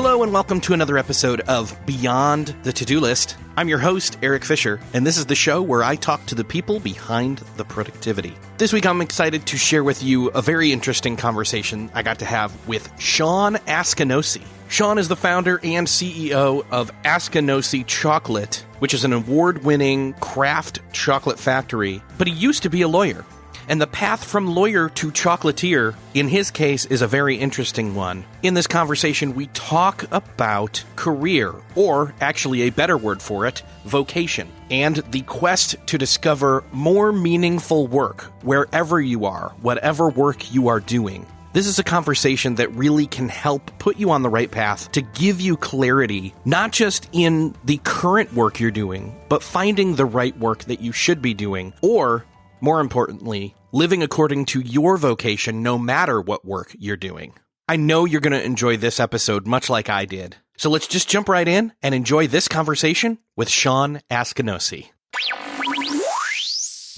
Hello and welcome to another episode of Beyond the To-Do List. I'm your host, Erik Fisher, and this is the show where I talk to the people behind the productivity. This week I'm excited to share with you a very interesting conversation I got to have with Shawn Askinosie. Shawn is the founder and CEO of Askinosie Chocolate, which is an award-winning craft chocolate factory, but he used to be a lawyer. And the path from lawyer to chocolatier, in his case, is a very interesting one. In this conversation, we talk about career, or actually a better word for it, vocation, and the quest to discover more meaningful work wherever you are, whatever work you are doing. This is a conversation that really can help put you on the right path to give you clarity, not just in the current work you're doing, but finding the right work that you should be doing, or, more importantly, living according to your vocation no matter what work you're doing. I know you're going to enjoy this episode much like I did. So let's just jump right in and enjoy this conversation with Shawn Askinosie.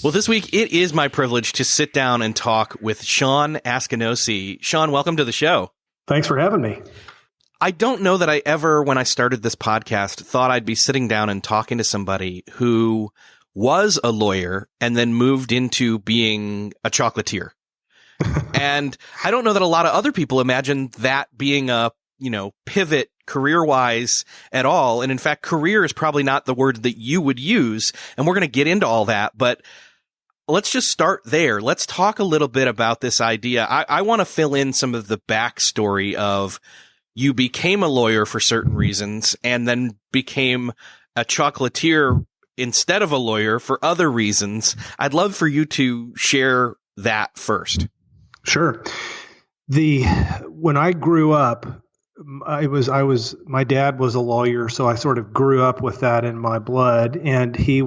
Well, this week it is my privilege to sit down and talk with Shawn Askinosie. Shawn, welcome to the show. Thanks for having me. I don't know that I ever, when I started this podcast, thought I'd be sitting down and talking to somebody who was a lawyer and then moved into being a chocolatier. And I don't know that a lot of other people imagine that being a, pivot career-wise at all. And in fact, career is probably not the word that you would use. And we're going to get into all that, but let's just start there. Let's talk a little bit about this idea. I want to fill in some of the backstory of you became a lawyer for certain reasons and then became a chocolatier instead of a lawyer for other reasons. I'd love for you to share that first. Sure. When I grew up, my dad was a lawyer, so I sort of grew up with that in my blood, and he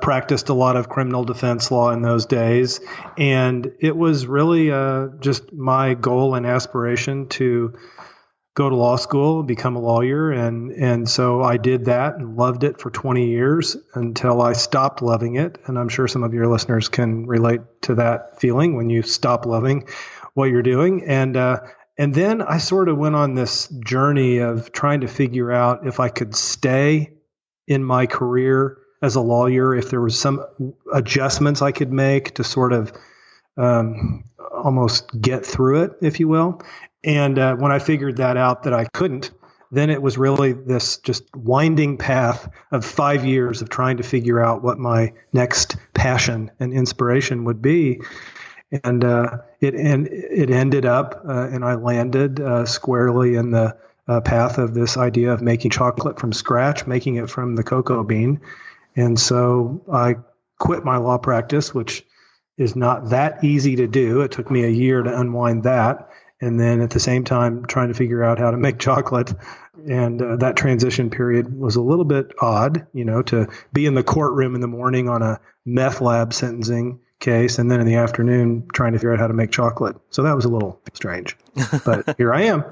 practiced a lot of criminal defense law in those days. And it was really just my goal and aspiration to go to law school, become a lawyer. And so I did that and loved it for 20 years until I stopped loving it. And I'm sure some of your listeners can relate to that feeling when you stop loving what you're doing. And then I sort of went on this journey of trying to figure out if I could stay in my career as a lawyer, if there was some adjustments I could make to sort of almost get through it, if you will. And when I figured that out that I couldn't, then it was really this just winding path of 5 years of trying to figure out what my next passion and inspiration would be. And it ended up, and I landed squarely in the path of this idea of making chocolate from scratch, making it from the cocoa bean. And so I quit my law practice, which is not that easy to do. It took me a year to unwind that. And then at the same time, trying to figure out how to make chocolate. And that transition period was a little bit odd, to be in the courtroom in the morning on a meth lab sentencing case, and then in the afternoon trying to figure out how to make chocolate. So that was a little strange, but here I am.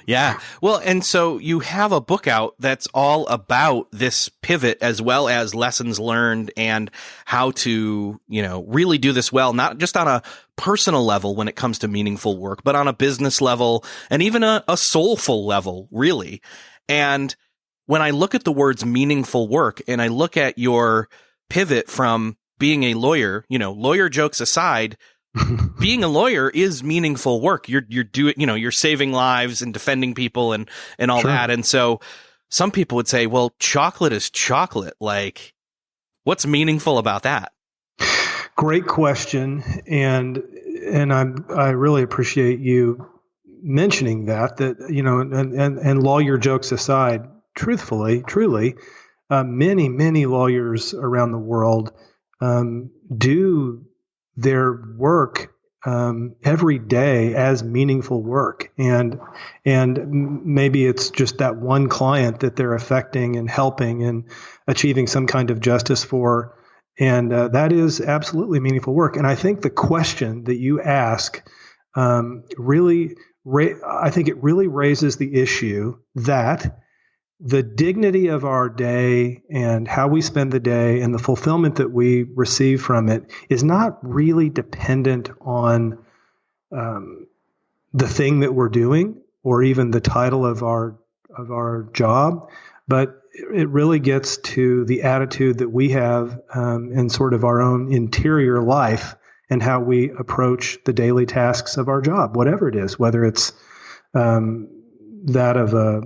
Yeah. Well, and so you have a book out that's all about this pivot as well as lessons learned and how to, really do this well, not just on a personal level when it comes to meaningful work, but on a business level and even a soulful level, really. And when I look at the words meaningful work and I look at your pivot from being a lawyer, lawyer jokes aside, being a lawyer is meaningful work. You're doing, you're saving lives and defending people and all Sure. that. And so some people would say, well, chocolate is chocolate. Like, what's meaningful about that? Great question. And I really appreciate you mentioning that, and lawyer jokes aside, truly, many lawyers around the world do their work every day as meaningful work, and maybe it's just that one client that they're affecting and helping and achieving some kind of justice for, and that is absolutely meaningful work. And I think the question that you ask really raises the issue that the dignity of our day and how we spend the day and the fulfillment that we receive from it is not really dependent on the thing that we're doing or even the title of our job, but it really gets to the attitude that we have in sort of our own interior life and how we approach the daily tasks of our job, whatever it is, whether it's that of a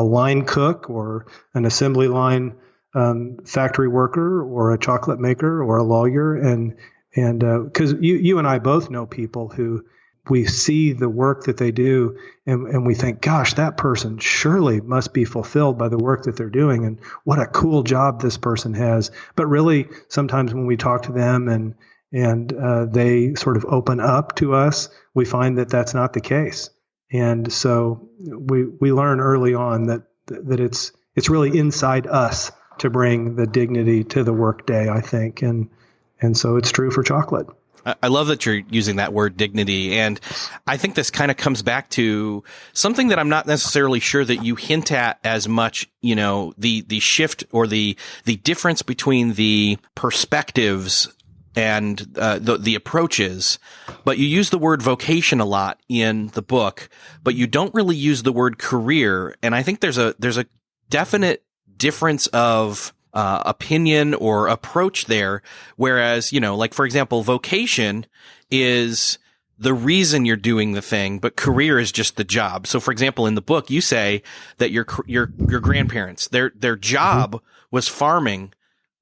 line cook or an assembly line factory worker or a chocolate maker or a lawyer. And because you and I both know people who we see the work that they do and we think, gosh, that person surely must be fulfilled by the work that they're doing. And what a cool job this person has. But really, sometimes when we talk to them and they sort of open up to us, we find that that's not the case. And so we learn early on that it's really inside us to bring the dignity to the workday, I think. And so it's true for chocolate. I love that you're using that word dignity. And I think this kind of comes back to something that I'm not necessarily sure that you hint at as much, the shift or the difference between the perspectives and the approaches. But you use the word vocation a lot in the book, but you don't really use the word career. And I think there's a definite difference of opinion or approach there. Whereas, like, for example, vocation is the reason you're doing the thing, but career is just the job. So, for example, in the book, you say that your grandparents, their job was farming.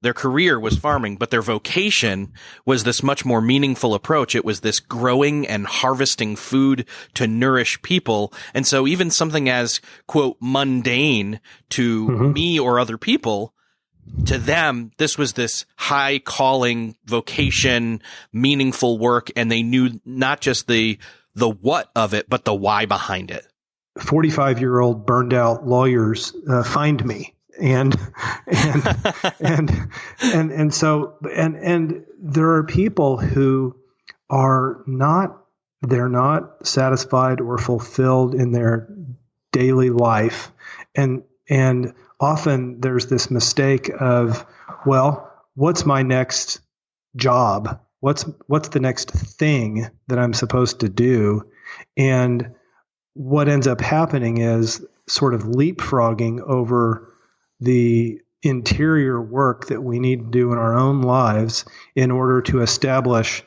Their career was farming, but their vocation was this much more meaningful approach. It was this growing and harvesting food to nourish people. And so even something as, quote, mundane to me or other people, to them, this was this high calling vocation, meaningful work. And they knew not just the what of it, but the why behind it. 45-year-old burned out lawyers find me. And so there are people who they're not satisfied or fulfilled in their daily life. And often there's this mistake of, well, what's my next job? What's the next thing that I'm supposed to do? And what ends up happening is sort of leapfrogging over the interior work that we need to do in our own lives in order to establish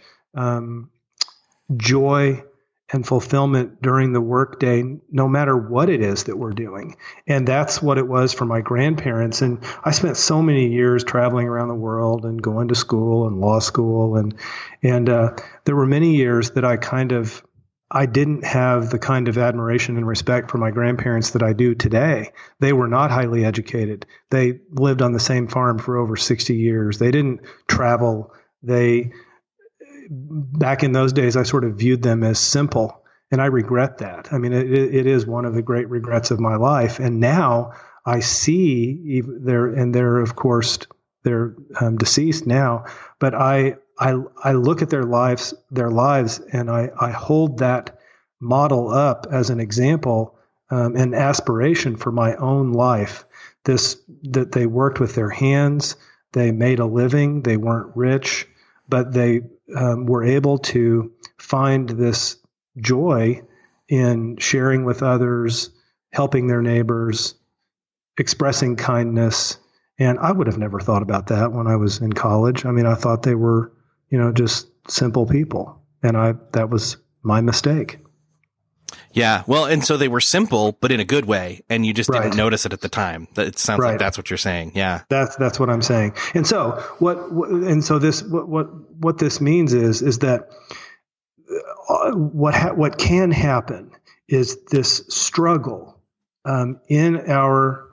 joy and fulfillment during the workday, no matter what it is that we're doing. And that's what it was for my grandparents. And I spent so many years traveling around the world and going to school and law school. And there were many years that I didn't have the kind of admiration and respect for my grandparents that I do today. They were not highly educated. They lived on the same farm for over 60 years. They didn't travel. Back in those days, I sort of viewed them as simple, and I regret that. I mean, it is one of the great regrets of my life. And now I see they're of course, they're deceased now, but I look at their lives, and I hold that model up as an example, an aspiration for my own life. That they worked with their hands, they made a living, they weren't rich, but they were able to find this joy in sharing with others, helping their neighbors, expressing kindness. And I would have never thought about that when I was in college. I mean, I thought they were, just simple people. And that was my mistake. Yeah. Well, and so they were simple, but in a good way. And you just didn't notice it at the time. It sounds like that's what you're saying. Yeah. That's what I'm saying. And so what this means is that what can happen is this struggle in our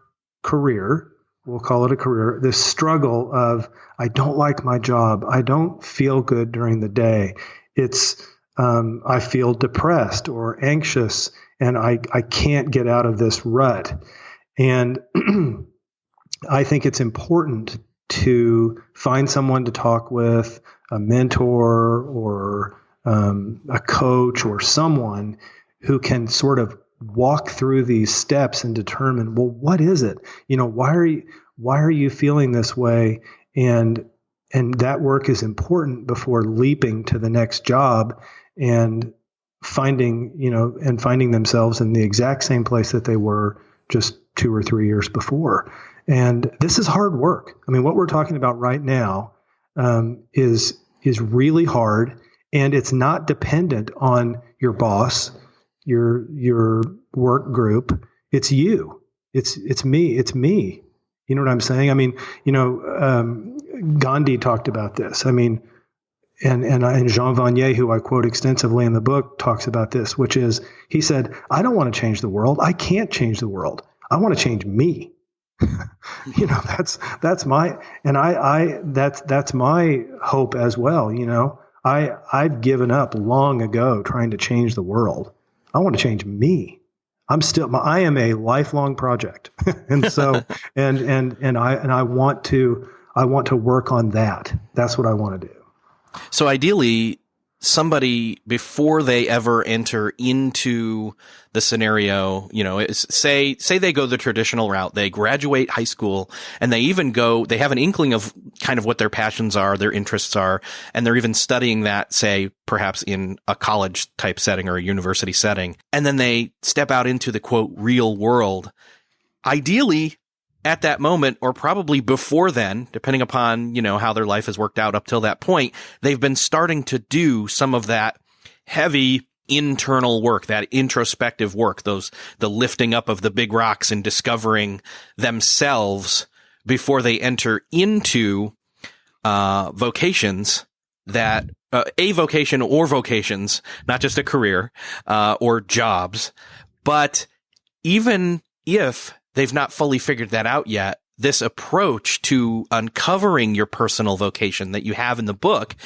career. We'll call it a career. This struggle of, I don't like my job. I don't feel good during the day. I feel depressed or anxious, and I can't get out of this rut. And I think it's important to find someone to talk with, a mentor or a coach or someone who can sort of walk through these steps and determine, well, what is it? Why are you feeling this way? And that work is important before leaping to the next job. And finding themselves in the exact same place that they were just 2 or 3 years before. And this is hard work. I mean, what we're talking about right now is really hard, and it's not dependent on your boss, your work group. It's you. It's me. It's me. You know what I'm saying? I mean, Gandhi talked about this. I mean, and Jean Vanier, who I quote extensively in the book, talks about this, which is, he said, I don't want to change the world. I can't change the world. I want to change me. That's my hope as well. I've given up long ago trying to change the world. I want to change me. I am a lifelong project. And so, and I want to work on that. That's what I want to do. So ideally, somebody, before they ever enter into the scenario, say they go the traditional route, they graduate high school, and they have an inkling of kind of what their passions are, their interests are, and they're even studying that, say, perhaps in a college type setting or a university setting. And then they step out into the quote real world. Ideally, at that moment, or probably before then, depending upon, how their life has worked out up till that point, they've been starting to do some of that heavy internal work, that introspective work, the lifting up of the big rocks and discovering themselves before they enter into vocations that a vocation or vocations, not just a career or jobs. But even if they've not fully figured that out yet, this approach to uncovering your personal vocation that you have in the book,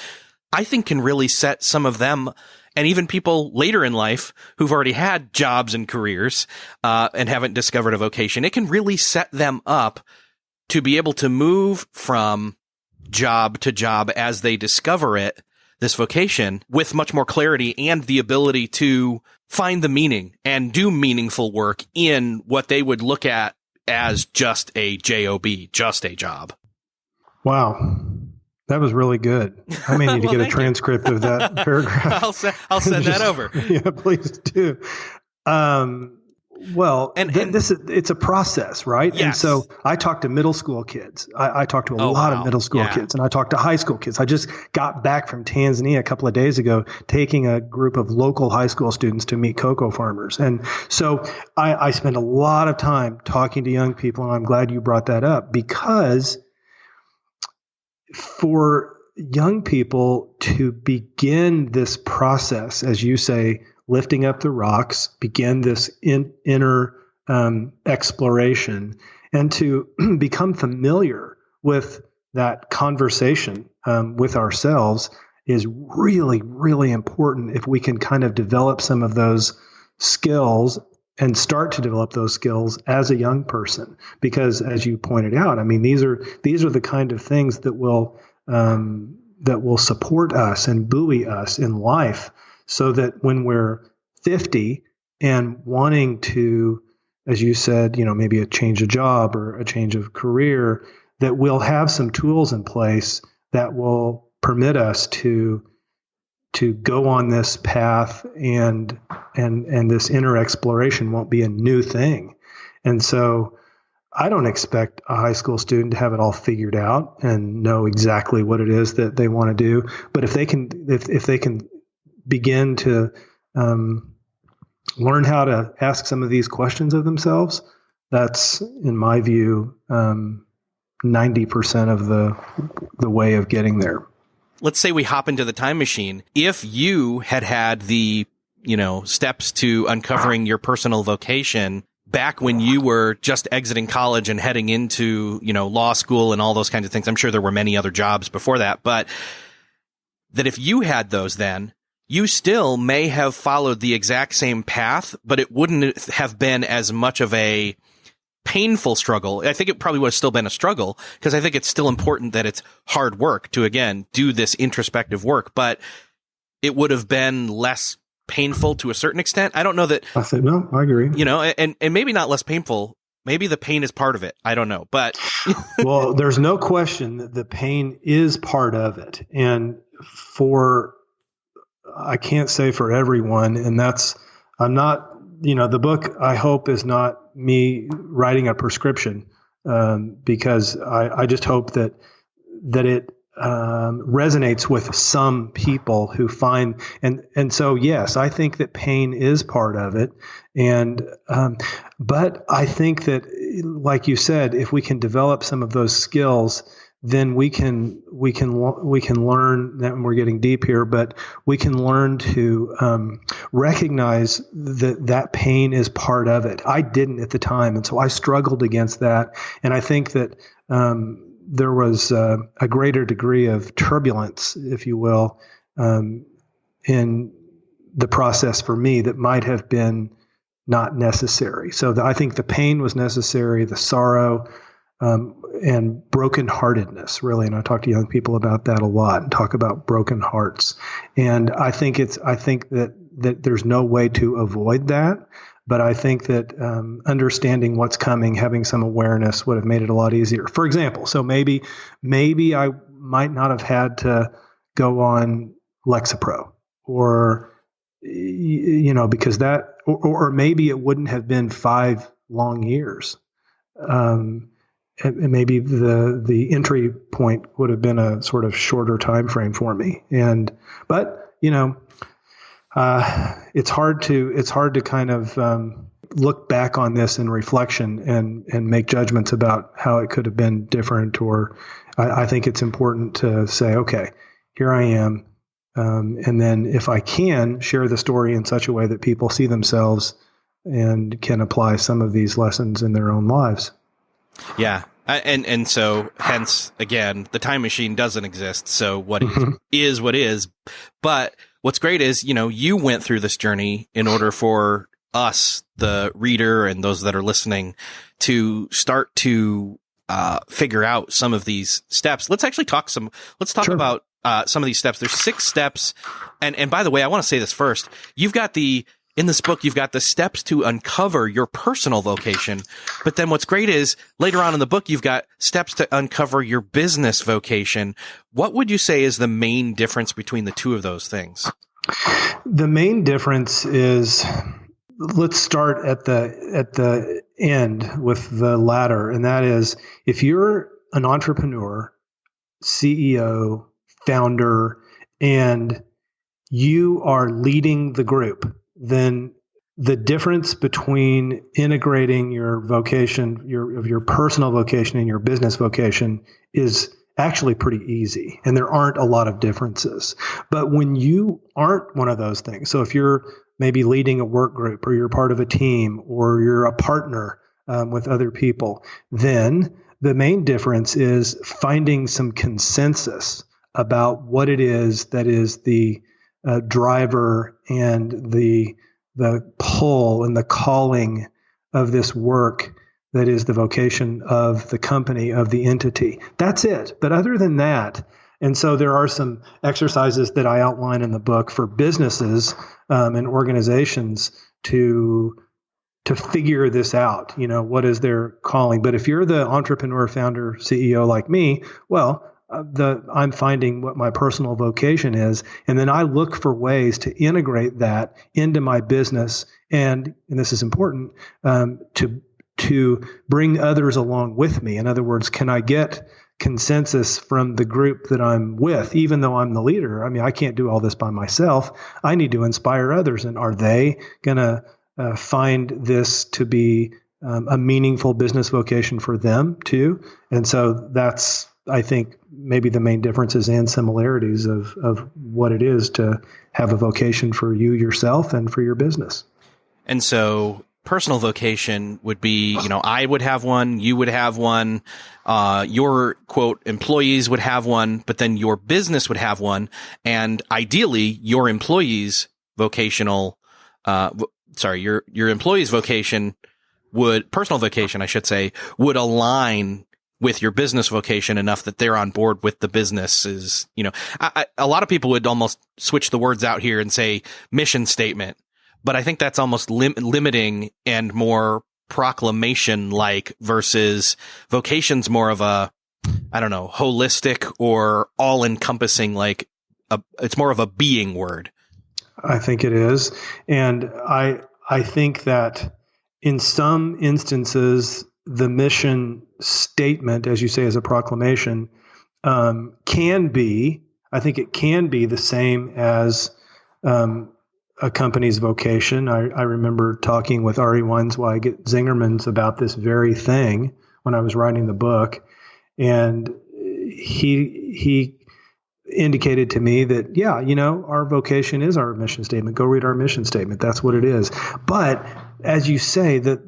I think can really set some of them, and even people later in life who've already had jobs and careers and haven't discovered a vocation, it can really set them up to be able to move from job to job as they discover it, this vocation, with much more clarity and the ability to find the meaning and do meaningful work in what they would look at as just a job, just a job. Wow. That was really good. I may need to get a transcript of that paragraph. I'll send that over. Yeah, please do. It's a process, right? Yes. And so I talk to middle school kids. I talk to a lot of middle school kids, and I talk to high school kids. I just got back from Tanzania a couple of days ago, taking a group of local high school students to meet cocoa farmers. And so I spend a lot of time talking to young people, and I'm glad you brought that up, because for young people to begin this process, as you say, lifting up the rocks, begin this inner exploration, and to become familiar with that conversation with ourselves is really, really important if we can kind of develop some of those skills and start to develop those skills as a young person. Because as you pointed out, I mean, these are the kind of things that will support us and buoy us in life, so that when we're 50 and wanting to, as you said, maybe a change of job or a change of career, that we'll have some tools in place that will permit us to go on this path, and this inner exploration won't be a new thing. And so I don't expect a high school student to have it all figured out and know exactly what it is that they want to do. But if they can begin to learn how to ask some of these questions of themselves, that's, in my view, 90% of the way of getting there. Let's say we hop into the time machine. If you had the, steps to uncovering your personal vocation back when you were just exiting college and heading into, law school and all those kinds of things, I'm sure there were many other jobs before that, but that if you had those then, you still may have followed the exact same path, but it wouldn't have been as much of a painful struggle. I think it probably would have still been a struggle, because I think it's still important that it's hard work to, again, do this introspective work, but it would have been less painful to a certain extent. I don't know that. I said, no, I agree. And maybe not less painful. Maybe the pain is part of it. I don't know, but. Well, there's no question that the pain is part of it. And for I can't say for everyone. And I'm not, the book, I hope, is not me writing a prescription, because I just hope that it resonates with some people who find, and so, yes, I think that pain is part of it. And, but I think that, like you said, if we can develop some of those skills, then we can learn that, and we're getting deep here, but we can learn to recognize that pain is part of it. I didn't at the time, and so I struggled against that. And I think that there was a greater degree of turbulence, if you will, in the process for me that might have been not necessary. So I think the pain was necessary, the sorrow, and brokenheartedness, really. And I talk to young people about that a lot, and talk about broken hearts. And I think that there's no way to avoid that. But I think that understanding what's coming, having some awareness, would have made it a lot easier. For example, so maybe I might not have had to go on Lexapro, or because that, or maybe it wouldn't have been 5 long years. And maybe the entry point would have been a sort of shorter time frame for me. But it's hard to kind of look back on this in reflection and make judgments about how it could have been different. Or I think it's important to say, okay, here I am. And then if I can, share the story in such a way that people see themselves and can apply some of these lessons in their own lives. Yeah. And so hence, again, the time machine doesn't exist. So what is what is. But what's great is, you went through this journey in order for us, the reader, and those that are listening, to start to figure out some of these steps. Let's talk Sure. about some of these steps. There's 6 steps. And by the way, I want to say this first. In this book, you've got the steps to uncover your personal vocation. But then what's great is later on in the book, you've got steps to uncover your business vocation. What would you say is the main difference between the two of those things? The main difference is, let's start at the end with the latter. And that is, if you're an entrepreneur, CEO, founder, and you are leading the group, then the difference between integrating your vocation, your personal vocation, and your business vocation is actually pretty easy. And there aren't a lot of differences. But when you aren't one of those things, so if you're maybe leading a work group, or you're part of a team, or you're a partner with other people, then the main difference is finding some consensus about what it is that is the driver and the pull and the calling of this work that is the vocation of the company, of the entity. That's it. But other than that, and so there are some exercises that I outline in the book for businesses and organizations to figure this out. What is their calling? But if you're the entrepreneur, founder, CEO like me, well, I'm finding what my personal vocation is, and then I look for ways to integrate that into my business, and this is important, to bring others along with me. In other words, can I get consensus from the group that I'm with, even though I'm the leader? I mean, I can't do all this by myself. I need to inspire others, and are they going to find this to be a meaningful business vocation for them too? And so that's, I think, maybe the main differences and similarities of what it is to have a vocation for you yourself and for your business. And so personal vocation would be, I would have one, you would have one, your quote employees would have one, but then your business would have one. And ideally your employees vocational, your employees vocation personal vocation, I should say, would align with your business vocation enough that they're on board with the businesses. A lot of people would almost switch the words out here and say mission statement, but I think that's almost limiting and more proclamation like, versus vocation's more of a, holistic or all encompassing, like it's more of a being word. I think it is. And I think that in some instances, the mission statement, as you say, as a proclamation, can be, I think it can be the same as a company's vocation. I remember talking with Ari Weinzweig at Zingerman's about this very thing when I was writing the book. And he indicated to me that, yeah, our vocation is our mission statement. Go read our mission statement. That's what it is. But as you say, the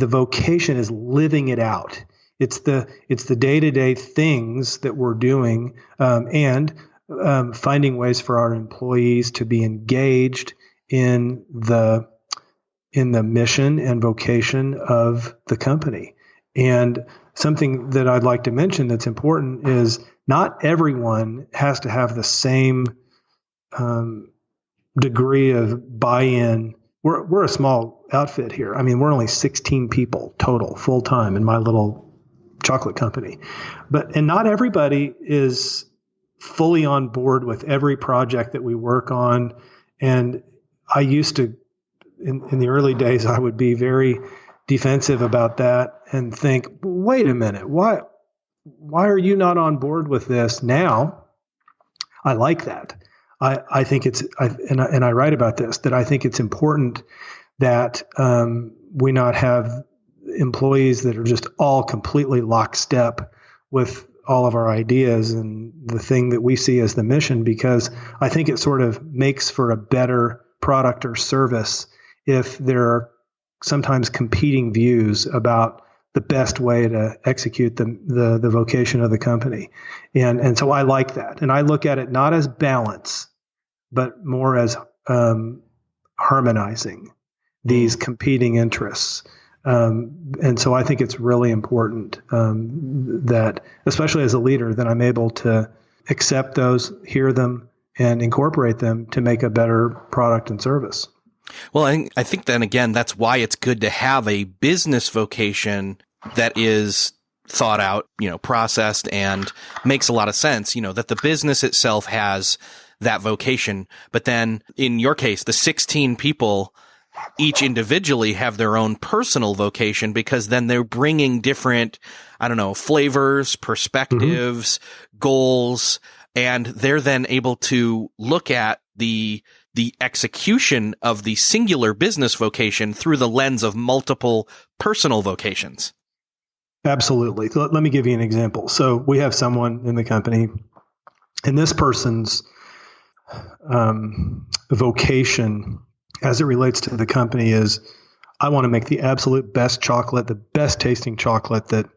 vocation is living it out. It's the day-to-day things that we're doing, and finding ways for our employees to be engaged in the mission and vocation of the company. And something that I'd like to mention that's important is not everyone has to have the same degree of buy-in. We're a small outfit here. I mean, we're only 16 people total, full-time in my little chocolate company. And not everybody is fully on board with every project that we work on. And I used to, in the early days, I would be very defensive about that and think, wait a minute, why are you not on board with this now? I like that. I think and I write about this, that I think it's important that we not have employees that are just all completely lockstep with all of our ideas and the thing that we see as the mission, because I think it sort of makes for a better product or service if there are sometimes competing views about the best way to execute the vocation of the company. And so I like that. And I look at it not as balance, but more as harmonizing these competing interests. And so I think it's really important that, especially as a leader, that I'm able to accept those, hear them, and incorporate them to make a better product and service. Well, I think then again, that's why it's good to have a business vocation that is thought out, processed and makes a lot of sense, that the business itself has that vocation. But then in your case, the 16 people each individually have their own personal vocation, because then they're bringing different, flavors, perspectives, goals, and they're then able to look at the execution of the singular business vocation through the lens of multiple personal vocations. Absolutely. Let me give you an example. So we have someone in the company, and this person's vocation as it relates to the company is, I want to make the absolute best chocolate, the best tasting chocolate that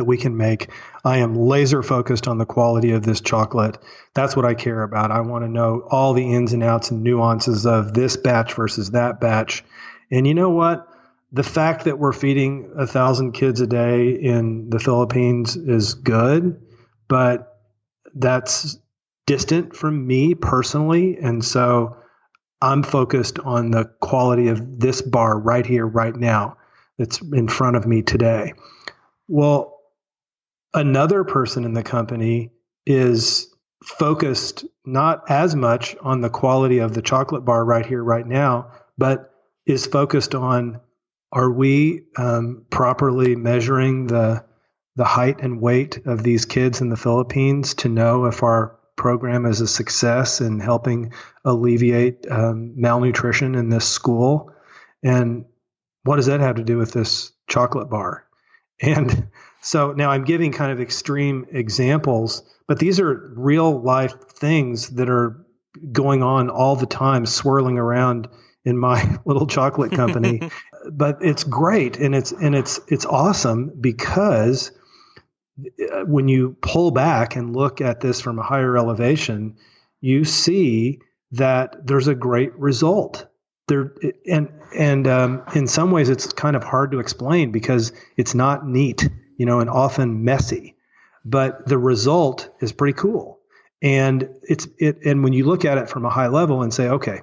we can make. I am laser focused on the quality of this chocolate. That's what I care about. I want to know all the ins and outs and nuances of this batch versus that batch. And you know what? The fact that we're feeding 1,000 kids a day in the Philippines is good, but that's distant from me personally. And so I'm focused on the quality of this bar right here, right now, that's in front of me today. Well, another person in the company is focused not as much on the quality of the chocolate bar right here, right now, but is focused on, are we properly measuring the height and weight of these kids in the Philippines to know if our program is a success in helping alleviate malnutrition in this school? And what does that have to do with this chocolate bar? And so now I'm giving kind of extreme examples, but these are real life things that are going on all the time, swirling around in my little chocolate company. But it's great, and it's awesome, because when you pull back and look at this from a higher elevation, you see that there's a great result there. And in some ways it's kind of hard to explain because it's not neat, and often messy, but the result is pretty cool. And and when you look at it from a high level and say, okay,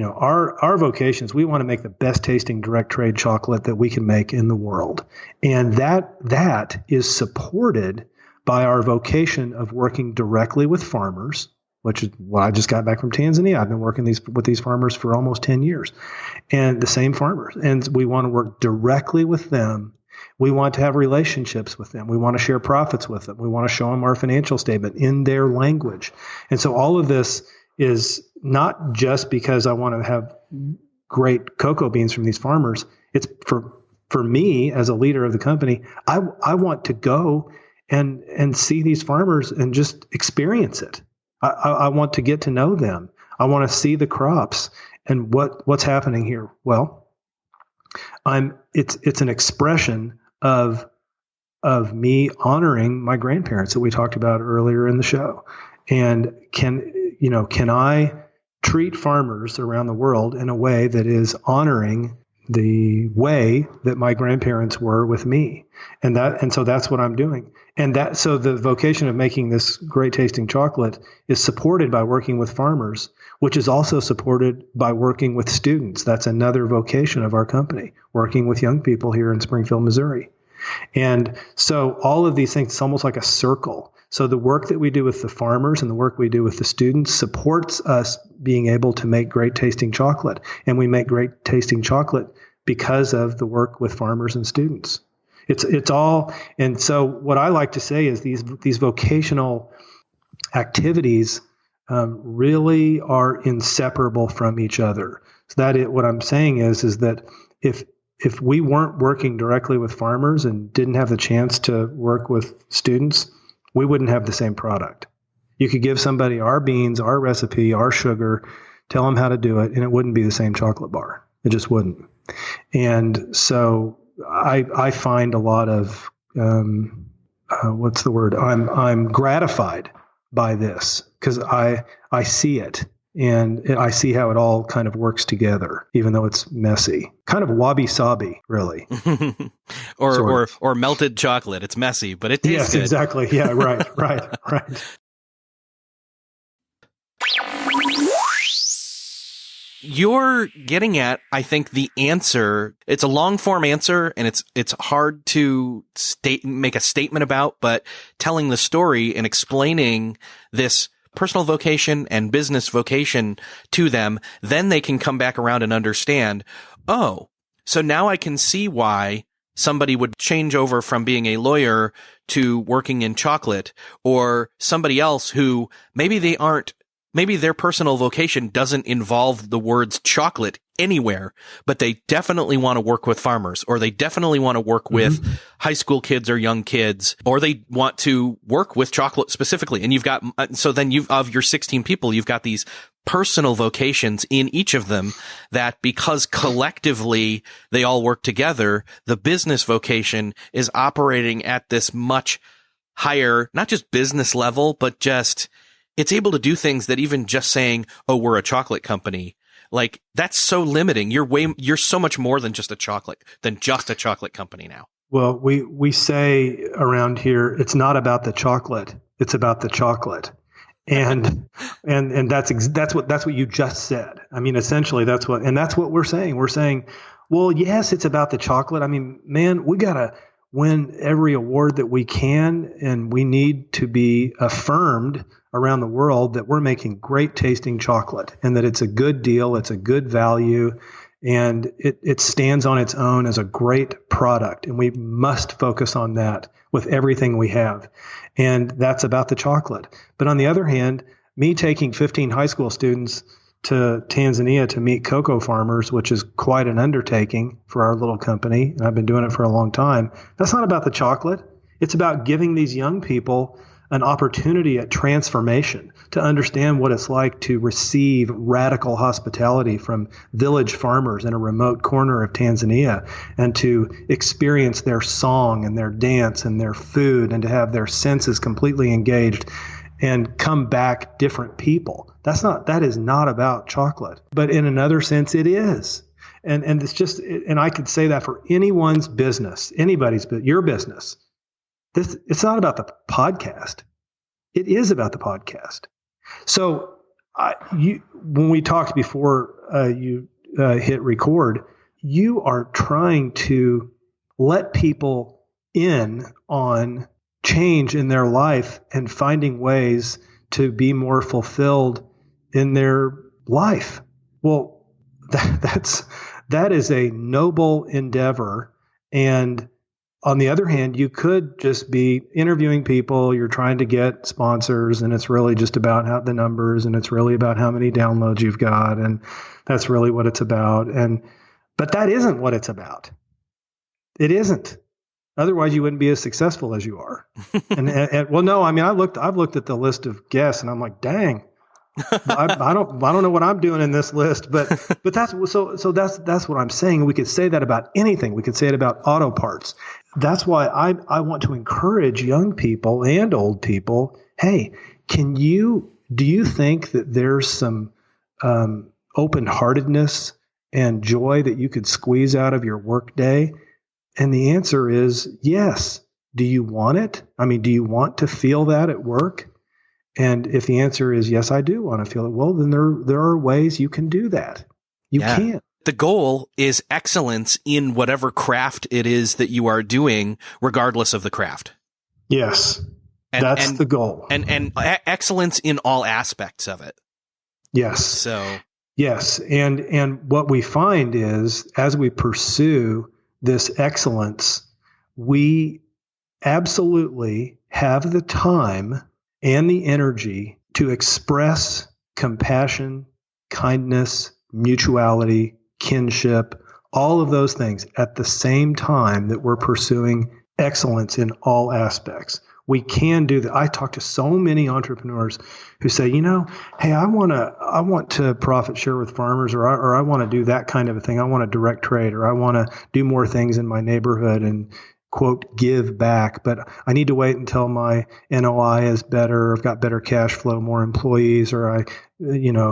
our vocations, we want to make the best tasting direct trade chocolate that we can make in the world. And that is supported by our vocation of working directly with farmers which is what I just got back from Tanzania. I've been working with these farmers for almost 10 years, and the same farmers. And we want to work directly with them. We want to have relationships with them. We want to share profits with them. We want to show them our financial statement in their language. And so all of this is not just because I want to have great cocoa beans from these farmers. It's for me as a leader of the company, I want to go and see these farmers and just experience it. I want to get to know them. I want to see the crops and what's happening here. Well, it's an expression of me honoring my grandparents that we talked about earlier in the show. And can I treat farmers around the world in a way that is honoring the way that my grandparents were with me? And so that's what I'm doing. So the vocation of making this great tasting chocolate is supported by working with farmers, which is also supported by working with students. That's another vocation of our company, working with young people here in Springfield, Missouri. And so all of these things, it's almost like a circle. So the work that we do with the farmers and the work we do with the students supports us being able to make great tasting chocolate. And we make great tasting chocolate because of the work with farmers and students. It's all, and so what I like to say is these vocational activities really are inseparable from each other. So what I'm saying is that if we weren't working directly with farmers and didn't have the chance to work with students, we wouldn't have the same product. You could give somebody our beans, our recipe, our sugar, tell them how to do it, and it wouldn't be the same chocolate bar. It just wouldn't. And so I find a lot of, what's the word? I'm gratified by this because I see it. And I see how it all kind of works together, even though it's messy. Kind of wabi-sabi, really. or melted chocolate. It's messy, but it tastes good. Yes, exactly. Yeah, right. You're getting at, I think, the answer. It's a long form answer, and it's hard to make a statement about, but telling the story and explaining this personal vocation and business vocation to them, then they can come back around and understand, oh, so now I can see why somebody would change over from being a lawyer to working in chocolate, or somebody else who maybe their personal vocation doesn't involve the words chocolate anywhere, but they definitely want to work with farmers, or they definitely want to work with high school kids or young kids, or they want to work with chocolate specifically. And you've got, so then of your 16 people, you've got these personal vocations in each of them that, because collectively they all work together, the business vocation is operating at this much higher, not just business level, but just, it's able to do things that even just saying, oh, we're a chocolate company, like, that's so limiting. You're so much more than just a chocolate company now. Well, we say around here, it's not about the chocolate, it's about the chocolate. And that's what you just said. I mean, essentially that's what we're saying. We're saying, well, yes, it's about the chocolate. I mean, man, we got to win every award that we can, and we need to be affirmed around the world that we're making great tasting chocolate and that it's a good deal, it's a good value, and it stands on its own as a great product. And we must focus on that with everything we have. And that's about the chocolate. But on the other hand, me taking 15 high school students to Tanzania to meet cocoa farmers, which is quite an undertaking for our little company, and I've been doing it for a long time, that's not about the chocolate. It's about giving these young people an opportunity at transformation to understand what it's like to receive radical hospitality from village farmers in a remote corner of Tanzania, and to experience their song and their dance and their food, and to have their senses completely engaged and come back different people. That is not about chocolate, but in another sense it is. And it's just, and I could say that for anyone's business, anybody's, but your business. It's not about the podcast. It is about the podcast. So when we talked before you hit record, you are trying to let people in on change in their life and finding ways to be more fulfilled in their life. Well, that is a noble endeavor. And on the other hand, you could just be interviewing people. You're trying to get sponsors, and it's really just about how the numbers, and it's really about how many downloads you've got, and that's really what it's about. But that isn't what it's about. It isn't. Otherwise, you wouldn't be as successful as you are. and well, no, I mean, I've looked at the list of guests, and I'm like, dang, I don't know what I'm doing in this list, but that's what I'm saying. We could say that about anything. We could say it about auto parts. That's why I want to encourage young people and old people. Hey, do you think that there's some open-heartedness and joy that you could squeeze out of your workday? And the answer is yes. Do you want it? I mean, do you want to feel that at work? And if the answer is yes, I do want to feel it, well, then there are ways you can do that. You can. The goal is excellence in whatever craft it is that you are doing, regardless of the craft. Yes. That's the goal. And excellence in all aspects of it. Yes. So. Yes. And what we find is as we pursue this excellence, we absolutely have the time and the energy to express compassion, kindness, mutuality, kinship, all of those things at the same time that we're pursuing excellence in all aspects. We can do that. I talk to so many entrepreneurs who say, hey, I want to profit share with farmers, or I want to do that kind of a thing. I want to direct trade, or I want to do more things in my neighborhood and quote, give back, but I need to wait until my NOI is better, I've got better cash flow, more employees, or I,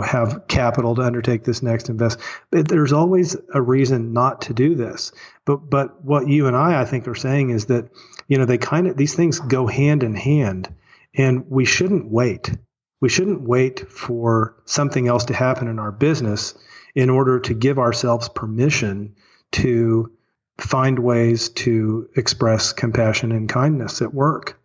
have capital to undertake this next investment. But there's always a reason not to do this. But what you and I think are saying is that, these things go hand in hand, and we shouldn't wait. We shouldn't wait for something else to happen in our business in order to give ourselves permission to find ways to express compassion and kindness at work.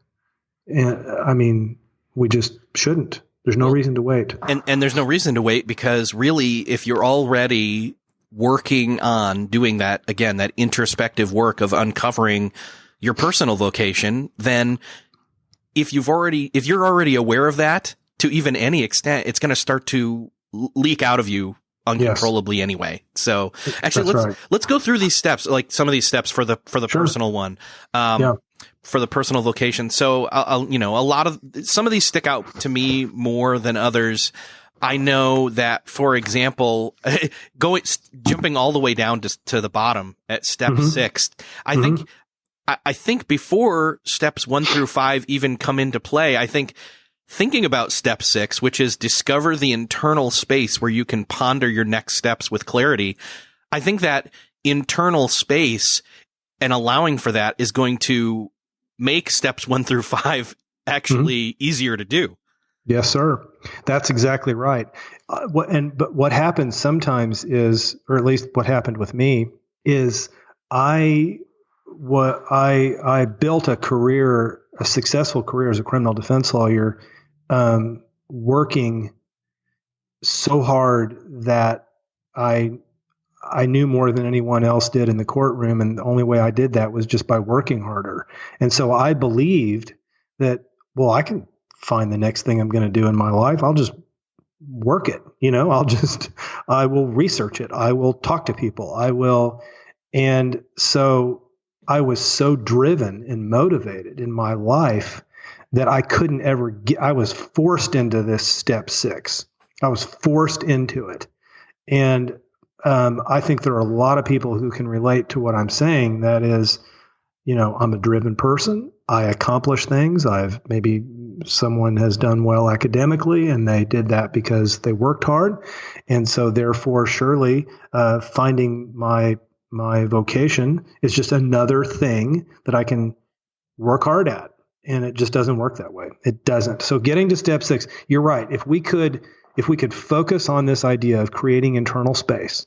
And I mean, we just shouldn't. There's no reason to wait. And there's no reason to wait, because really, if you're already working on doing that, again, that introspective work of uncovering your personal vocation, then if you're already aware of that to even any extent, it's going to start to leak out of you uncontrollably anyway. So actually, let's go through these steps, like some of these steps for the personal one, for the personal vocation. So some of these stick out to me more than others. I know that, for example, jumping all the way down to the bottom at step 6, I think before steps 1 through 5 even come into play, I think thinking about step 6, which is discover the internal space where you can ponder your next steps with clarity. I think that internal space and allowing for that is going to make steps 1 through 5 actually easier to do. Yes, sir. That's exactly right. But what happens sometimes is, or at least what happened with me, is I built a successful career as a criminal defense lawyer, working so hard that I knew more than anyone else did in the courtroom. And the only way I did that was just by working harder. And so I believed that, well, I can find the next thing I'm going to do in my life. I'll just work it. I will research it. I will talk to people. And so I was so driven and motivated in my life that I couldn't ever I was forced into this step 6. I was forced into it. And I think there are a lot of people who can relate to what I'm saying. That is, I'm a driven person. I accomplish things. Maybe someone has done well academically, and they did that because they worked hard. And so therefore, surely finding my vocation is just another thing that I can work hard at. And it just doesn't work that way. It doesn't. So getting to step 6, you're right. If we could focus on this idea of creating internal space,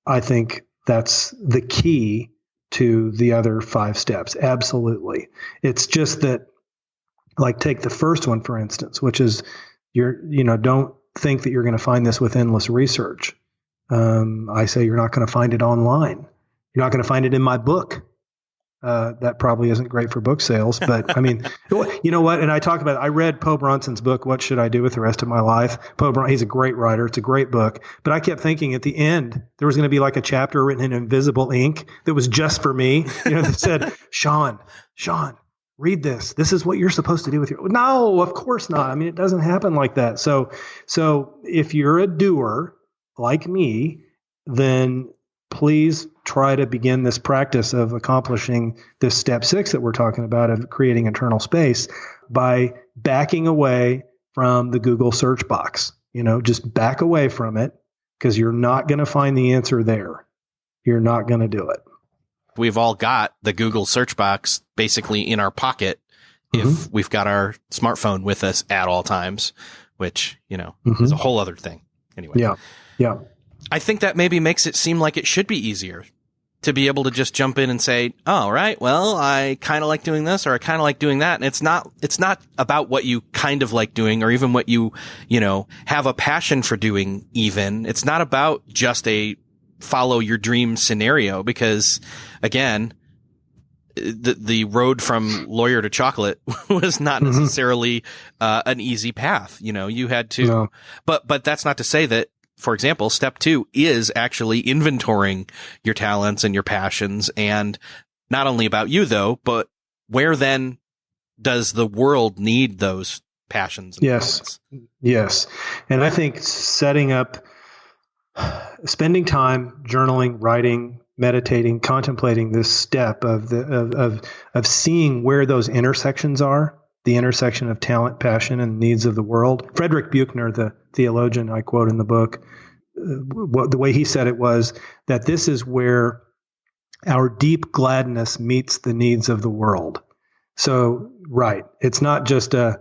I think that's the key to the other 5 steps. Absolutely. It's just that, like, take the first one, for instance, which is don't think that you're going to find this with endless research. I say you're not going to find it online. You're not going to find it in my book. That probably isn't great for book sales, but I mean, you know what? And I read Poe Bronson's book, What Should I Do with the Rest of My Life? He's a great writer. It's a great book, but I kept thinking at the end, there was going to be like a chapter written in invisible ink that was just for me, that said, Shawn, read this. This is what you're supposed to do with your, no, of course not. I mean, it doesn't happen like that. So if you're a doer like me, then please try to begin this practice of accomplishing this step 6 that we're talking about of creating internal space by backing away from the Google search box. Just back away from it, because you're not going to find the answer there. You're not going to do it. We've all got the Google search box basically in our pocket if we've got our smartphone with us at all times, which, is a whole other thing. Anyway. Yeah. I think that maybe makes it seem like it should be easier to be able to just jump in and say, oh, right, well, I kind of like doing this or I kind of like doing that. And it's not about what you kind of like doing or even what you have a passion for doing even. It's not about just a follow your dream scenario, because again, the road from lawyer to chocolate was not necessarily an easy path. You had to, but that's not to say that, for example, step 2 is actually inventorying your talents and your passions, and not only about you though, but where then does the world need those passions? And talents? Yes. And I think spending time journaling, writing, meditating, contemplating this step of seeing where those intersections are, the intersection of talent, passion, and needs of the world. Frederick Buechner, the theologian I quote in the book, the way he said it was that this is where our deep gladness meets the needs of the world. So, right, it's not just I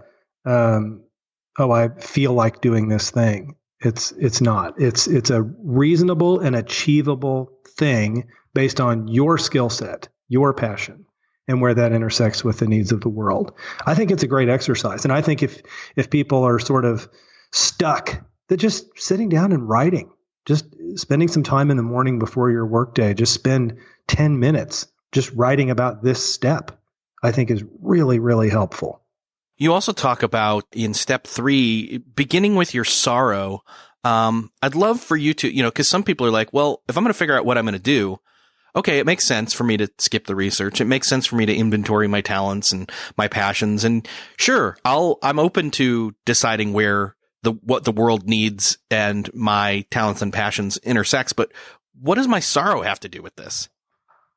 feel like doing this thing. It's not. It's a reasonable and achievable thing based on your skill set, your passion, and where that intersects with the needs of the world. I think it's a great exercise. And I think if people are sort of stuck, that just sitting down and writing, just spending some time in the morning before your workday, just spend 10 minutes just writing about this step, I think is really, really helpful. You also talk about in step 3, beginning with your sorrow. I'd love for you to, because some people are like, well, if I'm going to figure out what I'm going to do, okay, it makes sense for me to skip the research. It makes sense for me to inventory my talents and my passions. And sure, I'm open to deciding where what the world needs and my talents and passions intersects. But what does my sorrow have to do with this?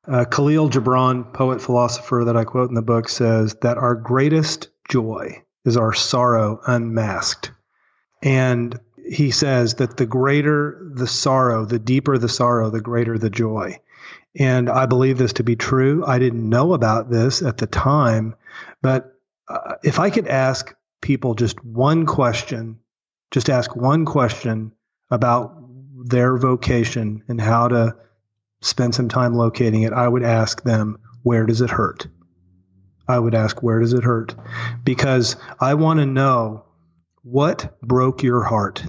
Khalil Gibran, poet philosopher that I quote in the book, says that our greatest joy is our sorrow unmasked. And he says that the greater the sorrow, the deeper the sorrow, the greater the joy. And I believe this to be true. I didn't know about this at the time, but if I could ask people just ask one question about their vocation and how to spend some time locating it, I would ask them, where does it hurt? I would ask, where does it hurt? Because I want to know what broke your heart.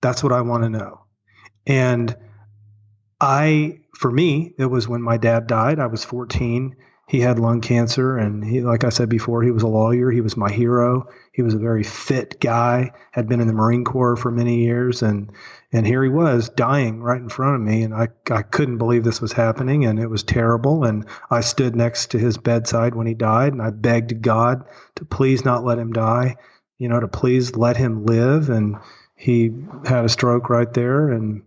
That's what I want to know. And for me, it was when my dad died. I was 14. He had lung cancer, and he, like I said before, he was a lawyer. He was my hero. He was a very fit guy, had been in the Marine Corps for many years, and here he was dying right in front of me, and I couldn't believe this was happening, and it was terrible. And I stood next to his bedside when he died, and I begged God to please not let him die, to please let him live. And he had a stroke right there and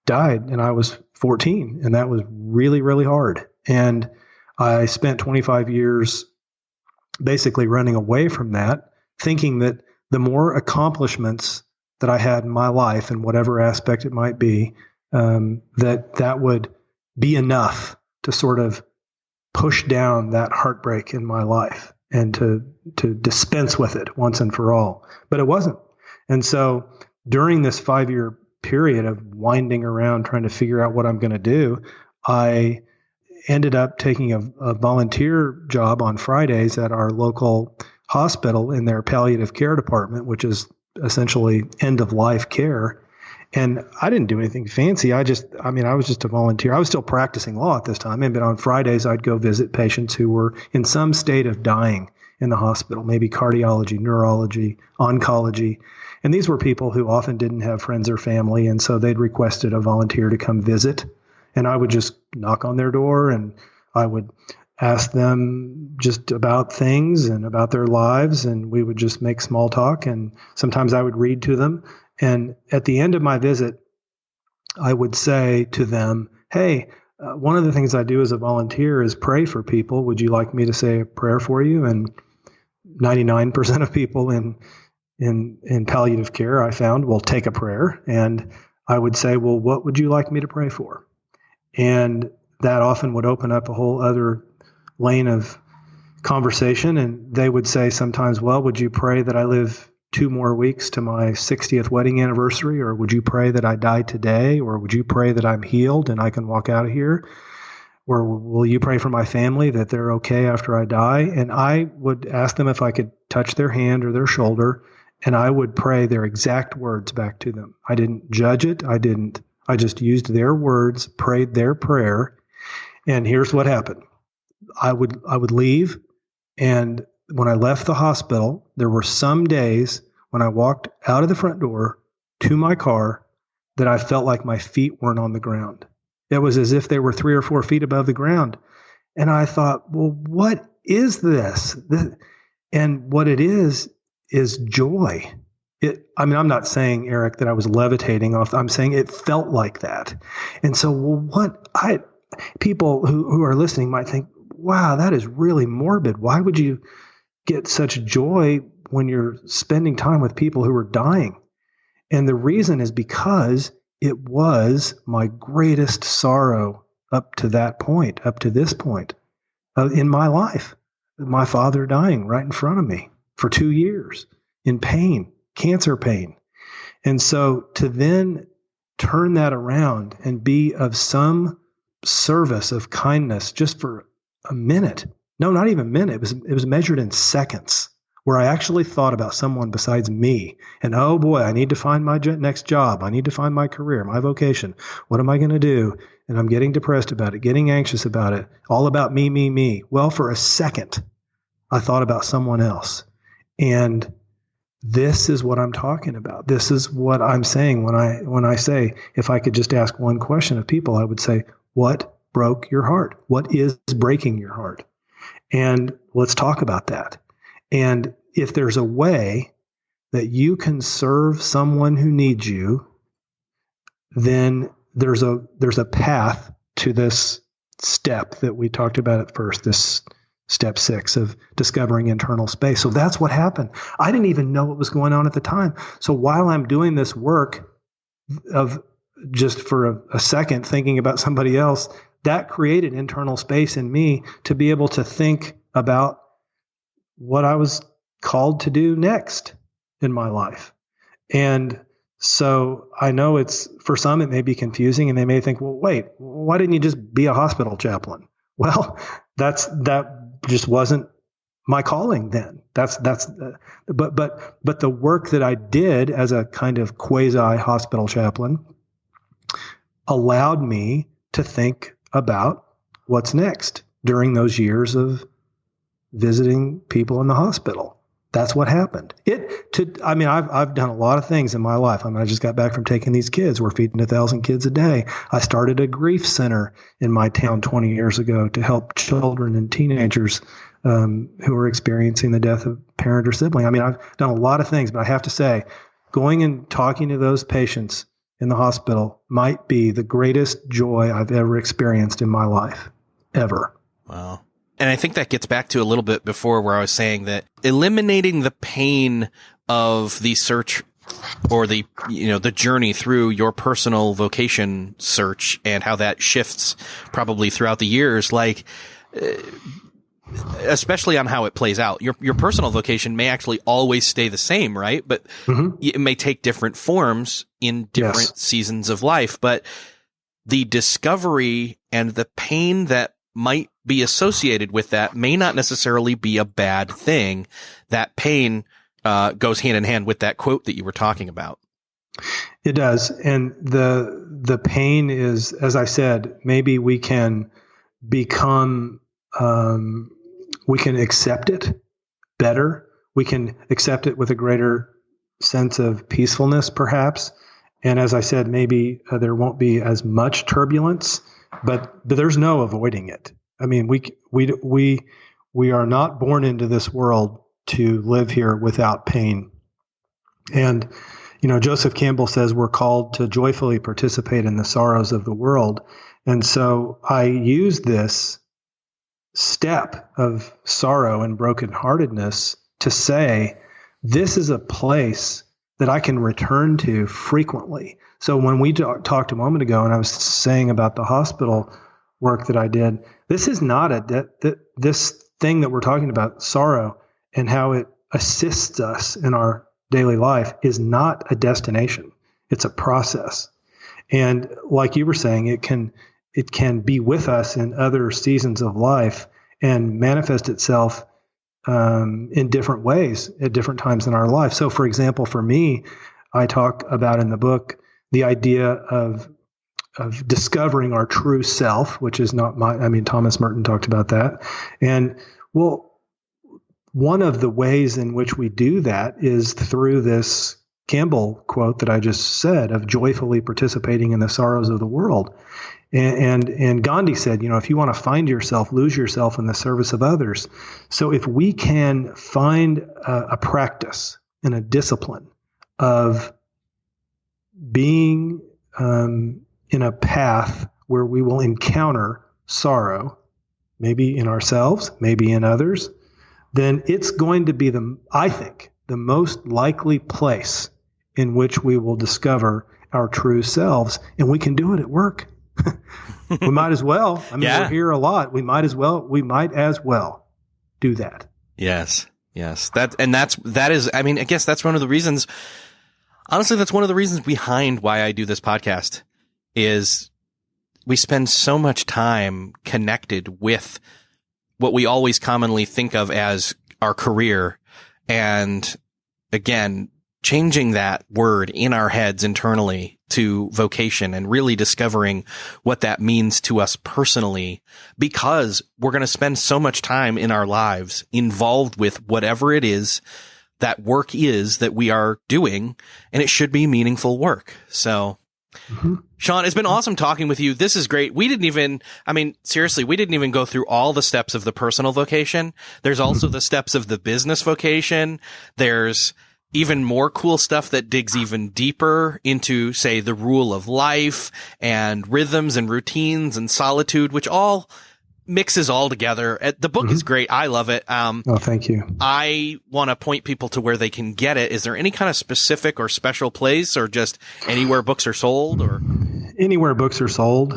died, and I was 14, and that was really, really hard. And I spent 25 years basically running away from that, thinking that the more accomplishments that I had in my life, in whatever aspect it might be, that would be enough to sort of push down that heartbreak in my life and to dispense with it once and for all. But it wasn't. And so during this 5-year period of winding around trying to figure out what I'm going to do, I ended up taking a volunteer job on Fridays at our local hospital in their palliative care department, which is essentially end of life care. And I didn't do anything fancy. I was just a volunteer. I was still practicing law at this time. But on Fridays, I'd go visit patients who were in some state of dying in the hospital, maybe cardiology, neurology, oncology. And these were people who often didn't have friends or family. And so they'd requested a volunteer to come visit. And I would just knock on their door and I would ask them just about things and about their lives. And we would just make small talk. And sometimes I would read to them. And at the end of my visit, I would say to them, hey, one of the things I do as a volunteer is pray for people. Would you like me to say a prayer for you? And 99% of people in palliative care, I found, will take a prayer. And I would say, well, what would you like me to pray for? And that often would open up a whole other lane of conversation. And they would say sometimes, well, would you pray that I live 2 more weeks to my 60th wedding anniversary? Or would you pray that I die today? Or would you pray that I'm healed and I can walk out of here? Or will you pray for my family that they're okay after I die? And I would ask them if I could touch their hand or their shoulder, and I would pray their exact words back to them. I didn't judge it. I just used their words, prayed their prayer. And here's what happened. I would leave, and when I left the hospital, there were some days when I walked out of the front door to my car that I felt like my feet weren't on the ground. It was as if they were 3 or 4 feet above the ground. And I thought, well, what is this? And what it is joy. I'm not saying, Erik, that I was levitating off. I'm saying it felt like that. And so people who are listening might think, wow, that is really morbid. Why would you get such joy when you're spending time with people who are dying? And the reason is because it was my greatest sorrow up to this point in my life. My father dying right in front of me for 2 years in pain, cancer pain. And so to then turn that around and be of some service of kindness just for a minute. No, not even a minute. It was measured in seconds, where I actually thought about someone besides me. And oh boy, I need to find my next job. I need to find my career, my vocation. What am I going to do? And I'm getting depressed about it, getting anxious about it. All about me, me, me. Well, for a second, I thought about someone else. And this is what I'm talking about. This is what I'm saying when I say, if I could just ask one question of people, I would say, what broke your heart? What is breaking your heart? And let's talk about that. And if there's a way that you can serve someone who needs you, then there's a path to this step that we talked about at first, this step 6 of discovering internal space. So that's what happened. I didn't even know what was going on at the time. So while I'm doing this work of just for a second thinking about somebody else, that created internal space in me to be able to think about what I was called to do next in my life. And so I know for some, it may be confusing, and they may think, well, wait, why didn't you just be a hospital chaplain? Well, that just wasn't my calling then. But the work that I did as a kind of quasi hospital chaplain allowed me to think about what's next during those years of visiting people in the hospital. That's what happened. I've done a lot of things in my life. I just got back from taking these kids. We're feeding 1,000 kids a day. I started a grief center in my town 20 years ago to help children and teenagers who are experiencing the death of parent or sibling. I've done a lot of things, but I have to say, going and talking to those patients in the hospital might be the greatest joy I've ever experienced in my life, ever. Wow. And I think that gets back to a little bit before where I was saying that eliminating the pain of the search or the journey through your personal vocation search and how that shifts probably throughout the years, especially on how it plays out. Your personal vocation may actually always stay the same, right? But it may take different forms in different seasons of life. But the discovery and the pain that might be associated with that may not necessarily be a bad thing. That pain goes hand in hand with that quote that you were talking about. It does. And the pain is, as I said, maybe we can become, we can accept it better. We can accept it with a greater sense of peacefulness, perhaps. And as I said, maybe there won't be as much turbulence, but there's no avoiding it. I mean, we are not born into this world to live here without pain. And, you know, Joseph Campbell says we're called to joyfully participate in the sorrows of the world. And so I use this step of sorrow and brokenheartedness to say, this is a place that I can return to frequently. So when we talked a moment ago, and I was saying about the hospital work that I did, this is not this thing that we're talking about, sorrow, and how it assists us in our daily life is not a destination. It's a process. And like you were saying, it can be with us in other seasons of life and manifest itself in different ways at different times in our life. So, for example, for me, I talk about in the book the idea of discovering our true self, which is not Thomas Merton talked about that. And well, one of the ways in which we do that is through this Campbell quote that I just said of joyfully participating in the sorrows of the world. And Gandhi said, you know, if you want to find yourself, lose yourself in the service of others. So if we can find a practice and a discipline of being in a path where we will encounter sorrow, maybe in ourselves, maybe in others, then it's going to be I think, the most likely place in which we will discover our true selves. And we can do it at work. We might as well. I mean, We're here a lot. We might as well do that. Yes. That is, I mean, I guess that's one of the reasons, honestly, that's one of the reasons behind why I do this podcast is we spend so much time connected with what we always commonly think of as our career. And again, changing that word in our heads internally to vocation and really discovering what that means to us personally, because we're going to spend so much time in our lives involved with whatever it is that work is that we are doing, and it should be meaningful work. So, Shawn, it's been awesome talking with you. This is great. We didn't even go through all the steps of the personal vocation. There's also the steps of the business vocation. There's even more cool stuff that digs even deeper into, say, the rule of life and rhythms and routines and solitude, which all mixes all together. The book is great. I love it. Oh, thank you. I want to point people to where they can get it. Is there any kind of specific or special place, or just anywhere books are sold? Or anywhere books are sold,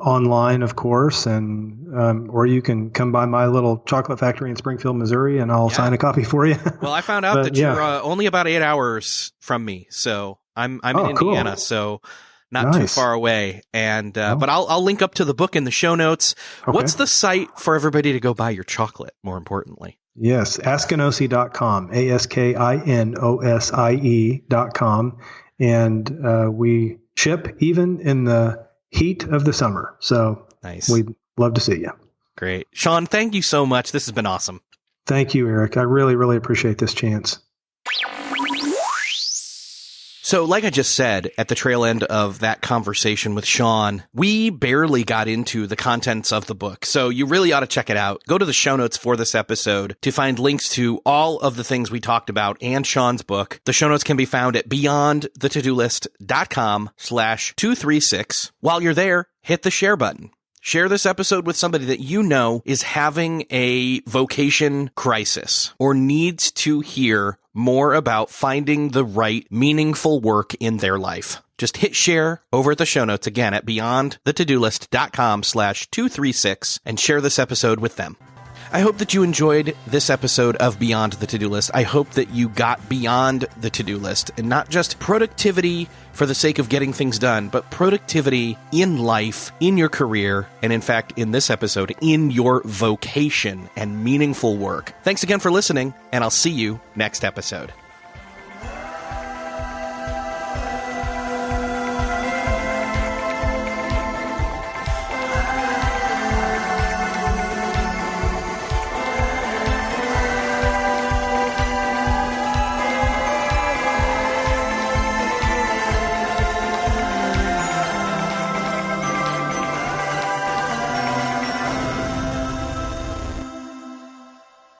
online, of course, and or you can come by my little chocolate factory in Springfield, Missouri, and I'll sign a copy for you. Well, I found out that you're only about 8 hours from me, so I'm in Indiana, cool. So not too far away. And but I'll link up to the book in the show notes. Okay. What's the site for everybody to go buy your chocolate? More importantly, yes, Askinosie.com, Askinosie.com, and we ship even in the heat of the summer. So nice. We'd love to see you. Great. Shawn, thank you so much. This has been awesome. Thank you, Erik. I really, really appreciate this chance. So like I just said, at the trail end of that conversation with Shawn, we barely got into the contents of the book. So you really ought to check it out. Go to the show notes for this episode to find links to all of the things we talked about and Shawn's book. The show notes can be found at beyondthetodolist.com/236. While you're there, hit the share button. Share this episode with somebody that you know is having a vocation crisis or needs to hear more about finding the right, meaningful work in their life. Just hit share over at the show notes again at beyondthetodolist.com/236 and share this episode with them. I hope that you enjoyed this episode of Beyond the To-Do List. I hope that you got beyond the to-do list and not just productivity for the sake of getting things done, but productivity in life, in your career, and in fact, in this episode, in your vocation and meaningful work. Thanks again for listening, and I'll see you next episode.